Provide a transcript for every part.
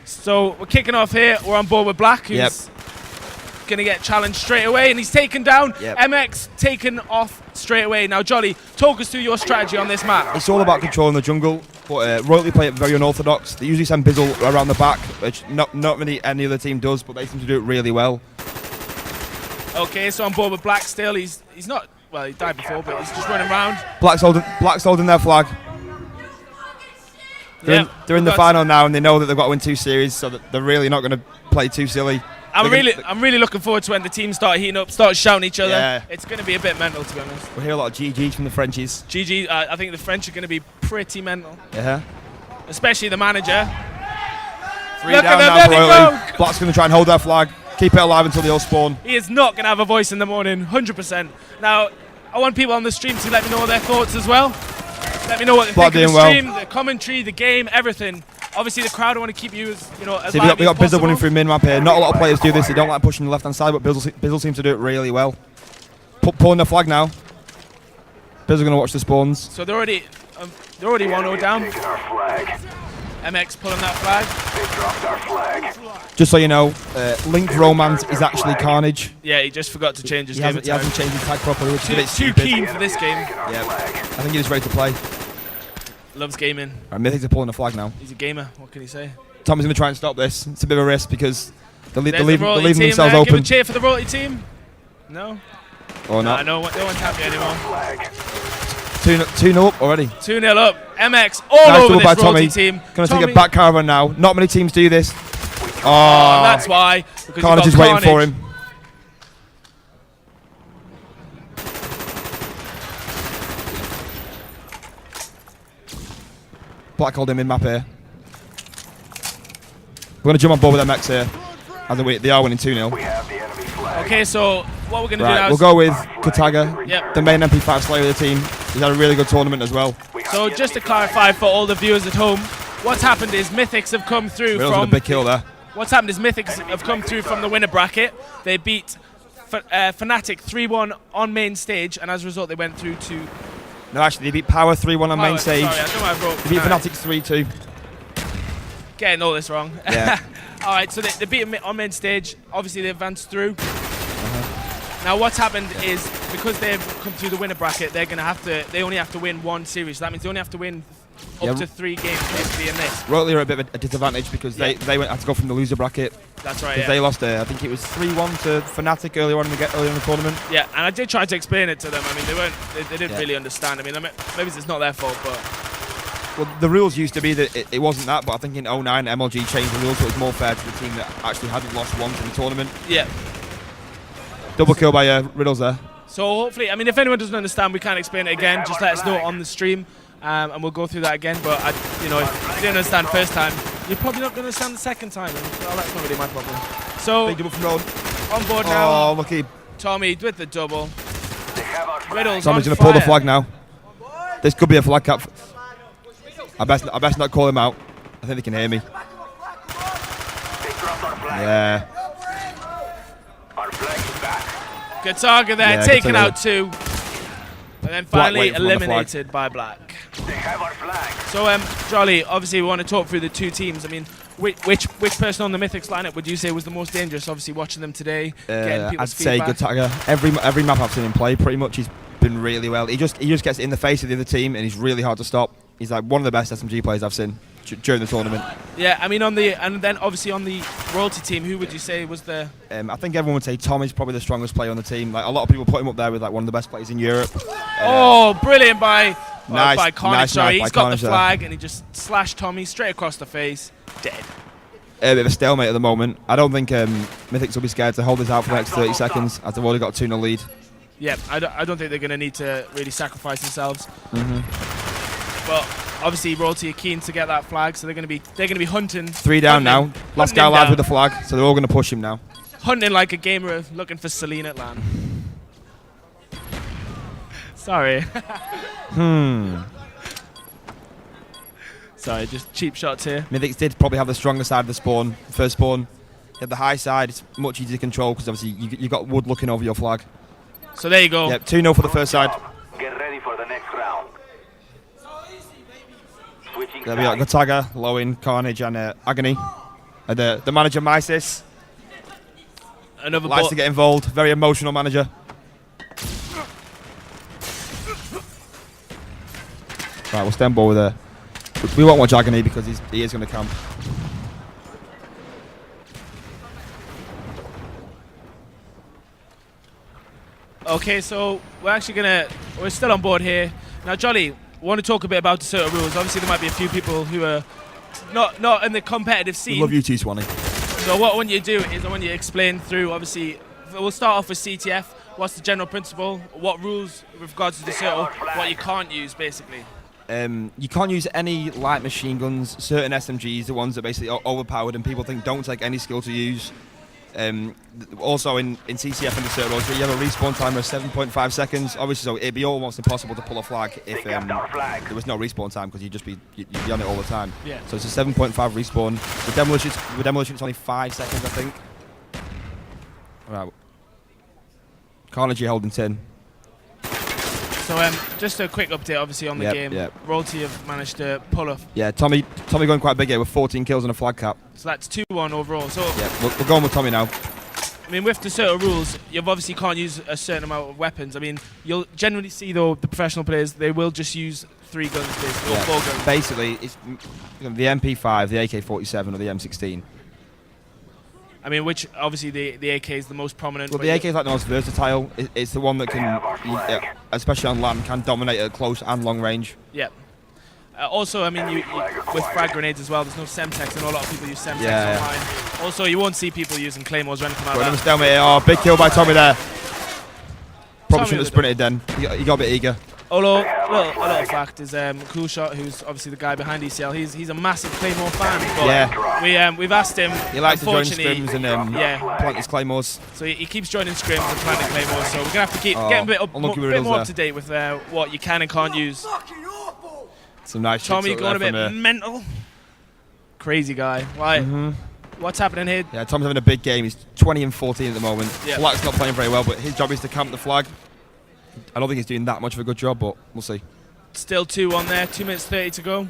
So we're kicking off here. We're on board with Black, who's going to get challenged straight away, and he's taken down. MX taken off straight away. Now, Jolly, talk us through your strategy on this map. It's all about controlling the jungle, but Royalty play it very unorthodox. They usually send Bizzle around the back, which not really any other team does, but they seem to do it really well. Okay, so on board with Black still. He's not, well, he died before, but he's just running around. Black's holding their flag. They're in the final now, and they know that they've got to win 2 series, so that they're really not going to play too silly. I'm really looking forward to when the teams start heating up, start shouting each other. Yeah. It's going to be a bit mental, to be honest. We'll hear a lot of GGs from the Frenchies. GG, I think the French are going to be pretty mental. Yeah. Especially the manager. 3 down now for Royalty. Black's going to try and hold their flag, keep it alive until they all spawn. He is not going to have a voice in the morning, 100%. Now, I want people on the stream to let me know their thoughts as well. Let me know what they think of the stream, the commentary, the game, everything. Obviously, the crowd want to keep you as, you know, as live as possible. We got Bizzle running through min map here. Not a lot of players do this. They don't like pushing the left-hand side, but Bizzle seems to do it really well. Pulling the flag now. Bizzle going to watch the spawns. So they're already 1-0 down. MX pulling that flag. They dropped our flag. Just so you know, Link Romance is actually Carnage. Yeah, he just forgot to change his game. He hasn't changed his tag properly, which is a bit too stupid. keen for this game. Yeah, I think he's ready to play. Loves gaming. Right, Mythix are pulling the flag now. He's a gamer. What can he say? Tommy's going to try and stop this. It's a bit of a risk because they're leaving themselves there. open. Give a cheer for the Royalty team. No? Or not. No one's happy anymore. 2-0 up already. 2-0 up. MX all over this Royalty team. Going to take a back caravan now. Not many teams do this. Oh, that's why. Carnage is waiting for him. Black holding in map here. We're going to jump on board with MX here. They are winning 2-0. Okay, so what we're going to do now we'll go with Kataga, Yep. the main MP5 slayer of the team. He's had a really good tournament as well. So just to clarify for all the viewers at home, what's happened is Mythix have come through from a big kill there. What's happened is Mythix have come through from the winner bracket. They beat Fnatic 3-1 on main stage, and as a result they went through to... No, actually, they beat Power 3-1 on main stage. Sorry, I don't know I wrote. They beat Fnatic 3-2. Getting all this wrong. Yeah. All right, so they beat him on main stage. Obviously, they advanced through. Now, what's happened is because they've come through the winner bracket, they're gonna have to. They only have to win 1 series. So that means they only have to win up to 3 games basically in this. Royalty are a bit of a disadvantage because they had to go from the loser bracket. That's right. Because they lost. I think it was 3-1 to Fnatic earlier in the tournament. Yeah, and I did try to explain it to them. I mean, they didn't really understand. I mean, maybe it's not their fault, but. Well, the rules used to be that it wasn't that, but I think in 09 MLG changed the rules so it was more fair to the team that actually hadn't lost once in the tournament. Yeah. Double kill by Riddles there. So hopefully, I mean, if anyone doesn't understand, we can't explain it again. Just let us know on the stream, and we'll go through that again. But if you didn't understand first time, you're probably not going to understand the second time. And, well, that's not really my problem. So big double from Road. On board now. Oh, lucky. Tommy with the double. Riddles. Tommy's going to pull the flag now. This could be a flag cap. I best not call him out. I think they can hear me. Yeah. Good target there, taken out 2. And then finally eliminated by Black. So, Jolly, obviously we want to talk through the 2 teams. I mean, which person on the Mythix lineup would you say was the most dangerous? Obviously watching them today, getting people's feedback. I'd say Kataga. Every map I've seen him play, pretty much he's been really well. He just gets in the face of the other team and he's really hard to stop. He's like one of the best SMG players I've seen during the tournament. Yeah, I mean and then obviously on the Royalty team, who would you say was the? I think everyone would say Tommy's probably the strongest player on the team. Like a lot of people put him up there with like one of the best players in Europe. Oh, brilliant by Carnage. Nice sorry, he's got Carnage the flag and he just slashed Tommy straight across the face, dead. A bit of a stalemate at the moment. I don't think Mythix will be scared to hold this out for the next 30 seconds as they've already got a 2-0 lead. Yeah, I don't think they're going to need to really sacrifice themselves. But obviously Royalty are keen to get that flag, so they're going to be hunting. 3 down now. Last guy alive with the flag, so they're all going to push him now. Hunting like a gamer looking for Celine at LAN. Sorry. Sorry, just cheap shots here. Mythix did probably have the stronger side of the spawn. First spawn, you had the high side. It's much easier to control because obviously you got wood looking over your flag. So there you go. Yep, 2-0 for the first side. Get ready for the next round. There we got Gotaga, Lowin, Carnage, and Agony. And the manager, Mythix, Another likes to get involved. Very emotional manager. Right, we'll stand ball with her. We won't watch Agony because he is going to camp. Okay, so we're still on board here. Now, Jolly, I want to talk a bit about the certain rules. Obviously, there might be a few people who are not in the competitive scene. We love you too, Swanee. So what I want you to do is I want you to explain through, obviously, we'll start off with CTF. What's the general principle? What rules with regards to the circle? What you can't use, basically. You can't use any light machine guns. Certain SMGs, the ones that basically are overpowered and people think don't take any skill to use. Also in CTF and the servos, you have a respawn timer of 7.5 seconds. Obviously, so it'd be almost impossible to pull a flag if there was no respawn time because you'd be on it all the time. Yeah. So it's a 7.5 respawn. With demolition, it's only 5 seconds, I think. Right. Carnage, you're holding 10. So just a quick update, obviously, on the game. Yep. Royalty have managed to pull off. Yeah, Tommy going quite big here with 14 kills and a flag cap. So that's 2-1 overall. So yeah, we're going with Tommy now. I mean, with the certain rules, you obviously can't use a certain amount of weapons. I mean, you'll generally see, though, the professional players, they will just use 3 guns, basically, or 4 guns. Basically, it's the MP5, the AK-47, or the M16. I mean, which, obviously, the AK is the most prominent. Well, the AK is like the most versatile. It's the one that can, especially on land, can dominate at close and long range. Yeah. Also, I mean, with frag grenades as well, there's no Semtex. I know a lot of people use Semtex online. Also, you won't see people using claymores or anything like that. Oh, big kill by Tommy there. Probably shouldn't have sprinted then. He got a bit eager. Although, a little fact is Cool Shot, who's obviously the guy behind ECL, he's a massive Claymore fan. But we've asked him. He likes to join scrims and plant his Claymores. So he keeps joining scrims and planting Claymores. So we're going to have to keep getting a bit more up to date with what you can and can't use. Some nice Tommy going a bit mental. Crazy guy. Why? What's happening here? Yeah, Tommy's having a big game. He's 20 and 14 at the moment. Yep. Black's not playing very well, but his job is to camp the flag. I don't think he's doing that much of a good job, but we'll see. Still 2-1 there, 2 minutes 30 to go.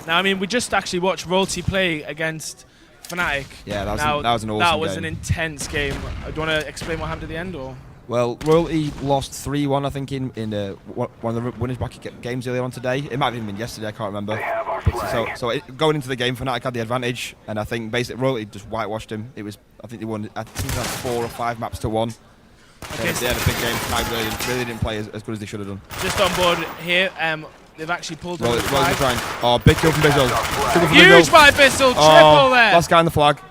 Now, I mean, we just actually watched Royalty play against Fnatic. Yeah, that was an awesome game. That was an intense game. Do you want to explain what happened at the end, or? Well, Royalty lost 3-1, I think, in one of the winners bracket games earlier on today. It might have even been yesterday, I can't remember. So going into the game, Fnatic had the advantage, and I think basically Royalty just whitewashed him. I think they won. I think they had 4 or 5 maps to 1. Okay, they had a big game. Fnatic really didn't play as good as they should have done. Just on board here, they've actually pulled. Royalty's trying. Oh, big kill from Bissell. Huge by Bissell, triple there. Last guy on the flag.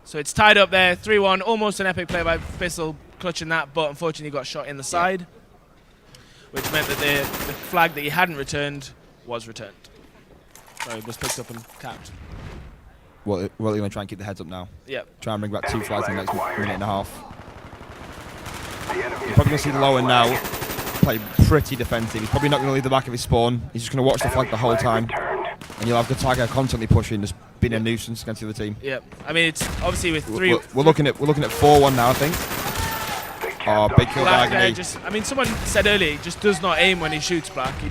So it's tied up there, 3-1. Almost an epic play by Bissell, clutching that, but unfortunately got shot in the side, which meant that the flag that he hadn't returned was returned. So it was picked up and capped. Well, we're going to try and keep the heads up now. Yep. Try and bring back 2 flags in the next minute and a half. You're probably going to see Lowen now play pretty defensive. He's probably not going to leave the back of his spawn. He's just going to watch the flag the whole time. And you'll have Gotaga constantly pushing, just being a nuisance against the other team. Yep. I mean, it's obviously with 3. We're looking at 4-1 now, I think. Oh, big kill by Agony. I mean, someone said earlier, he just does not aim when he shoots Black. He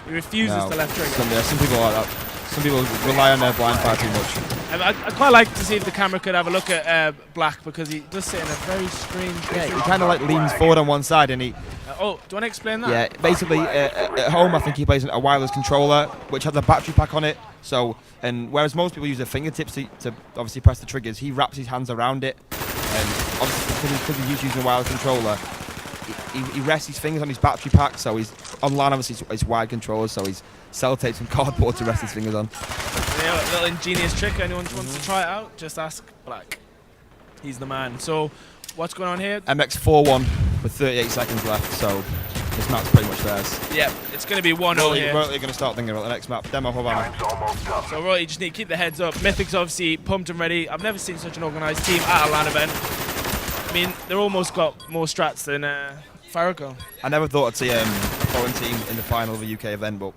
refuses to left trigger. Some people are like that. Some people rely on their blind fire too much. I'd quite like to see if the camera could have a look at Black, because he does sit in a very strange position. He kind of like leans forward on one side and he... do you want to explain that? Yeah, basically at home I think he plays a wireless controller which has a battery pack on it. So, and whereas most people use their fingertips to obviously press the triggers, he wraps his hands around it. And obviously because he's using a wireless controller, he rests his fingers on his battery pack. So he's online, obviously it's wired controllers, so he's sellotape some cardboard to rest his fingers on. Yeah, a little ingenious trick. Anyone wants to try it out, just ask Black. He's the man. So what's going on here? MX 4-1 with 38 seconds left, so this map's pretty much theirs. Yep, it's going to be 1-0 here. Royalty are going to start thinking about the next map, Demo Havana. So Royalty just need to keep their heads up. Mythix obviously pumped and ready. I've never seen such an organised team at a LAN event. I mean, they're almost got more strats than Farrakhan. I never thought I'd see a foreign team in the final of a UK event, but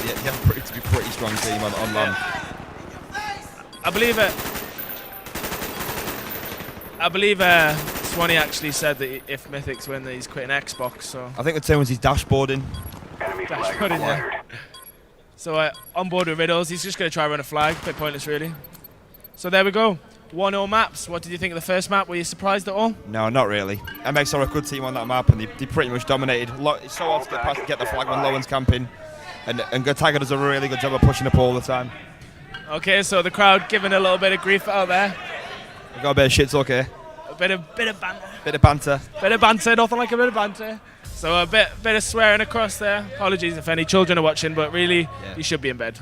you have to be a pretty strong team on LAN. I believe Swanee actually said that if Mythix win, that he's quitting Xbox. So I think the term was he's dashboarding. Dashboard in there. So on board with Riddles, he's just going to try run a flag. Bit pointless, really. So there we go. 1-0 maps. What did you think of the first map? Were you surprised at all? No, not really. MX are a good team on that map, and they pretty much dominated. It's so hard to get past to get the flag when no one's camping. And Tiger does a really good job of pushing up all the time. Okay, so the crowd giving a little bit of grief out there. We got a bit of shit talk here. A bit of banter. Bit of banter. Bit of banter, nothing like a bit of banter. So a bit of swearing across there. Apologies if any children are watching, but really, you should be in bed.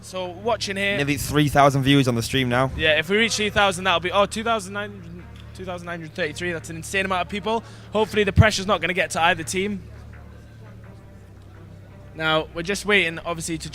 So watching here. Nearly 3,000 views on the stream now. Yeah, if we reach 3,000, that'll be 2,933. That's an insane amount of people. Hopefully the pressure's not going to get to either team. Now we're just waiting, obviously, to.